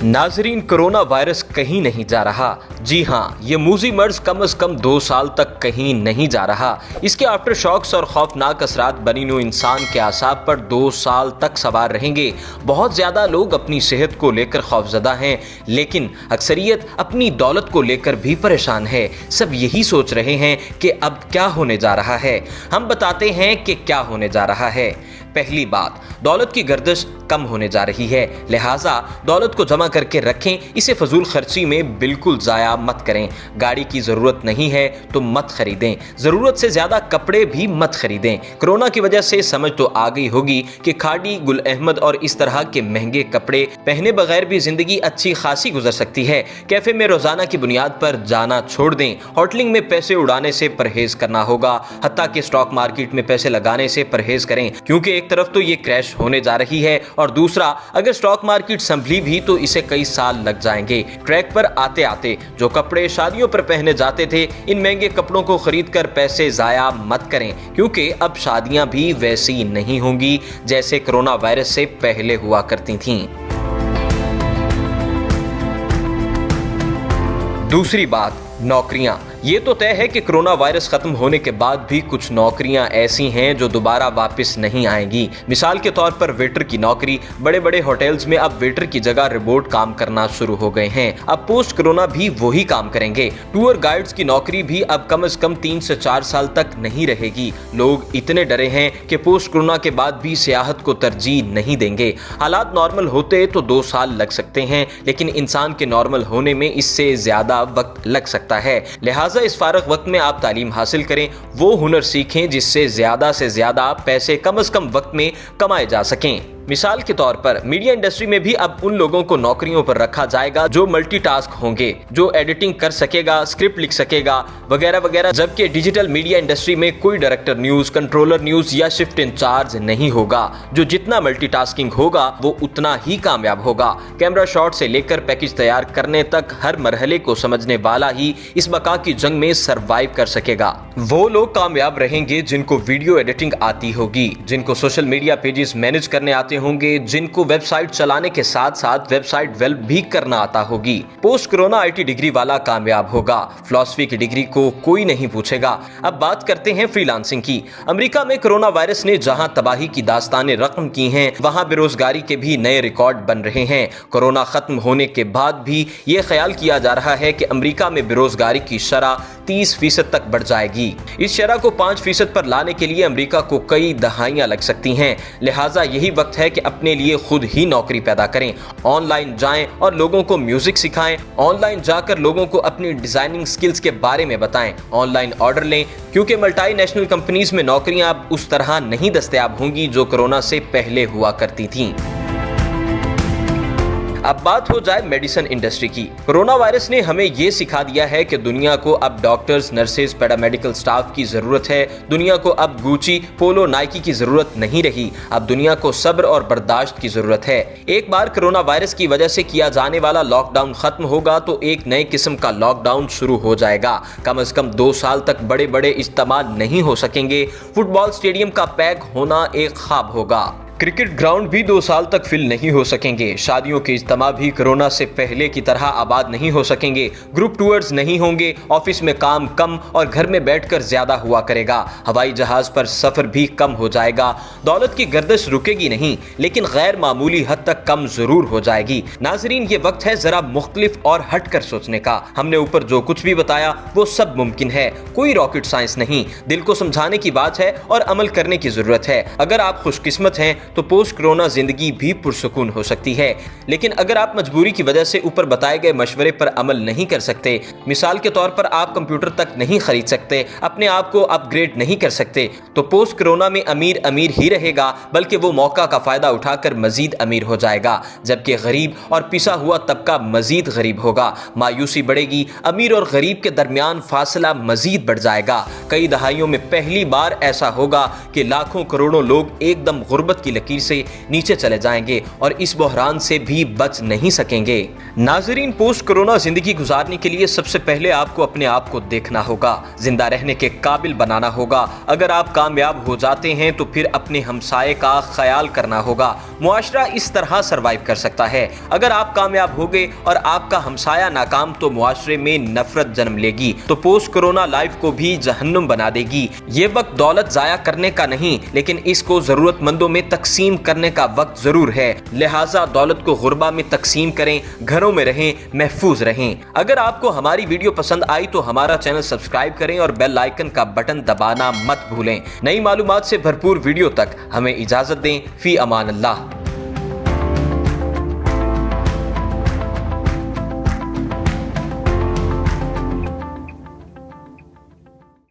नाजरीन, corona virus कहीं नहीं जा रहा। जी हाँ, ये मूजी मर्ज कम से कम 2 साल तक कहीं नहीं जा रहा। इसके आफ्टर शॉक्स और खौफनाक असरात बनी नूं इंसान के आसाब पर 2 साल तक सवार रहेंगे। बहुत ज़्यादा लोग अपनी सेहत को लेकर खौफजदा हैं, लेकिन अक्सरियत अपनी दौलत को लेकर भी परेशान है। सब यही सोच रहे हैं कि अब क्या होने जा रहा है। हम बताते हैं कि क्या होने जा रहा है। पहली बात, दौलत की गर्दिश कम होने जा रही है, लिहाजा दौलत को जमा करके रखें, इसे फजूल खर्ची में बिल्कुल ज़ाया मत करें। गाड़ी की ज़रूरत नहीं है तो मत खरीदें, ज़रूरत से ज़्यादा कपड़े भी मत खरीदें। कोरोना की वजह से समझ तो आ गई होगी कि खाड़ी, गुल अहमद और इस तरह के महंगे कपड़े पहने बगैर भी ज़िंदगी अच्छी खासी गुजर सकती है। कैफ़े में रोज़ाना की बुनियाद पर जाना छोड़ दें, होटलिंग में पैसे उड़ाने से परहेज़ करना होगा, हत्ता कि स्टॉक मार्केट में पैसे लगाने से परहेज़ करें, क्योंकि एक तरफ तो ये क्रैश होने जा रही है और दूसरा, अगर स्टॉक मार्केट संभली भी तो इसे कई साल लग जाएंगे। ट्रैक पर आते आते जो कपड़े शादियों पर पहने जाते थे, इन महंगे कपड़ों को खरीदकर पैसे जाया मत करें, क्योंकि अब शादियां भी वैसी नहीं होंगी जैसे कोरोना वायरस से पहले हुआ करती थीं। दूसरी बात, नौकरियां। ये तो तय है कि कोरोना वायरस खत्म होने के बाद भी कुछ नौकरियां ऐसी हैं जो दोबारा वापस नहीं आएंगी। मिसाल के तौर पर वेटर की नौकरी। बड़े बड़े होटल्स में अब वेटर की जगह रिमोट काम करना शुरू हो गए हैं। अब पोस्ट कोरोना भी वही काम करेंगे। टूर गाइड्स की नौकरी भी अब कम से कम 3 से 4 साल तक नहीं रहेगी। लोग इतने डरे हैं कि पोस्ट कोरोना के बाद भी सियाहत को तरजीह नहीं देंगे। हालात नॉर्मल होते तो 2 साल लग सकते हैं, लेकिन इंसान के नॉर्मल होने में इससे ज्यादा वक्त लग सकता है। लिहाजा इस फारग वक्त में आप तालीम हासिल करें, वो हुनर सीखें जिससे ज्यादा से ज्यादा पैसे कम से कम वक्त में कमाए जा सकें। मिसाल के तौर पर मीडिया इंडस्ट्री में भी अब उन लोगों को नौकरियों पर रखा जाएगा जो मल्टीटास्क होंगे, जो एडिटिंग कर सकेगा, स्क्रिप्ट लिख सकेगा वगैरह वगैरह। जबकि डिजिटल मीडिया इंडस्ट्री में कोई डायरेक्टर न्यूज, कंट्रोलर न्यूज या शिफ्ट इंचार्ज नहीं होगा। जो जितना मल्टीटास्किंग होगा वो उतना ही कामयाब होगा। कैमरा शॉट से लेकर पैकेज तैयार करने तक हर मरहले को समझने वाला ही इस बका की जंग में सरवाइव कर सकेगा। वो लोग कामयाब रहेंगे जिनको वीडियो एडिटिंग आती होगी, जिनको सोशल मीडिया पेजेस मैनेज करने आते होंगे, जिनको वेबसाइट चलाने के साथ साथ वेबसाइट वेल भी करना आता होगी। पोस्ट कोरोना आईटी डिग्री वाला कामयाब होगा। फिलॉसफी की डिग्री को कोई नहीं पूछेगा। अब बात करते हैं फ्रीलांसिंग की। अमेरिका में कोरोना वायरस ने जहां तबाही की दास्तानें रकम की हैं, वहां बेरोजगारी के भी नए रिकॉर्ड बन रहे हैं। कोरोना खत्म होने के बाद भी ये ख्याल किया जा रहा है कि अमेरिका में बेरोजगारी की शरह 30% तक बढ़ जाएगी। इस शरह को 5% पर लाने के लिए अमेरिका को कई दहाइयां लग सकती हैं। लिहाजा यही वक्त है कि अपने लिए खुद ही नौकरी पैदा करें। ऑनलाइन जाएं और लोगों को म्यूजिक सिखाएं। ऑनलाइन जाकर लोगों को अपनी डिजाइनिंग स्किल्स के बारे में बताएं। ऑनलाइन ऑर्डर लें, क्योंकि मल्टी नेशनल कंपनीज में नौकरियां अब उस तरह नहीं दस्तयाब होंगी जो कोरोना से पहले हुआ करती थीं। अब बात हो जाए मेडिसिन इंडस्ट्री की। कोरोना वायरस ने हमें ये सिखा दिया है कि दुनिया को अब डॉक्टर्स, नर्सेज, पैरामेडिकल स्टाफ की जरूरत है। दुनिया को अब गुची, पोलो, नाइकी की जरूरत नहीं रही। अब दुनिया को सब्र और बर्दाश्त की जरूरत है। एक बार कोरोना वायरस की वजह से किया जाने वाला लॉकडाउन खत्म होगा तो एक नए किस्म का लॉकडाउन शुरू हो जाएगा। कम से कम 2 साल तक बड़े बड़े इज्तिमा नहीं हो सकेंगे। फुटबॉल स्टेडियम का पैक होना एक ख्वाब होगा। क्रिकेट ग्राउंड भी 2 साल तक फिल नहीं हो सकेंगे। शादियों के इज्तिमा भी कोरोना से पहले की तरह आबाद नहीं हो सकेंगे। ग्रुप टूर्स नहीं होंगे। ऑफिस में काम कम और घर में बैठकर ज्यादा हुआ करेगा। हवाई जहाज पर सफर भी कम हो जाएगा। दौलत की गर्दिश रुकेगी नहीं, लेकिन गैर मामूली हद तक कम जरूर हो जाएगी। नाजरीन, ये वक्त है जरा मुख्तलिफ और हट कर सोचने का। हमने ऊपर जो कुछ भी बताया वो सब मुमकिन है, कोई रॉकेट साइंस नहीं। दिल को समझाने की बात है और अमल करने की जरूरत है। अगर आप खुशकिस्मत हैं तो पोस्ट कोरोना जिंदगी भी पुरसुकून हो सकती है, लेकिन अगर आप मजबूरी की वजह से ऊपर बताए गए मशवरे पर अमल नहीं कर सकते, मिसाल के तौर पर आप कंप्यूटर तक नहीं खरीद सकते, अपने आप को अपग्रेड नहीं कर सकते, तो पोस्ट कोरोना में अमीर अमीर ही रहेगा, बल्कि वो मौका का फायदा उठाकर मजीद अमीर हो जाएगा, जबकि गरीब और पिसा हुआ तबका मजीद गरीब होगा। मायूसी बढ़ेगी, अमीर और गरीब के दरमियान फासला मजीद बढ़ जाएगा। कई दहाइयों में पहली बार ऐसा होगा कि लाखों करोड़ों लोग एकदम गुर्बत की लकीर से नीचे चले जाएंगे और इस बहरान से भी बच नहीं सकेंगे। नाजरीन, पोस्ट कोरोना जिंदगी गुजारने के लिए सबसे पहले आपको अपने आप को देखना होगा, जिंदा रहने के काबिल बनाना होगा। अगर आप कामयाब हो जाते हैं तो फिर अपने हमसाये का ख्याल करना होगा। मुआशरा इस तरह सरवाइव कर सकता है। अगर आप कामयाब हो गए और आपका हमसाया नाकाम तो मुआशरे में नफरत जन्म लेगी, तो पोस्ट कोरोना लाइफ को भी जहन्नुम बना देगी। ये वक्त दौलत जाया करने का नहीं, लेकिन इसको जरूरतमंदों में तकसीम करने का वक्त जरूर है। लिहाजा दौलत को गुरबा में तकसीम करें, घरों में रहें, महफूज रहें। अगर आपको हमारी वीडियो पसंद आई तो हमारा चैनल सब्सक्राइब करें और बेल आइकन का बटन दबाना मत भूलें। नई मालूमात से भरपूर वीडियो तक हमें इजाजत दें। फी अमान अल्लाह।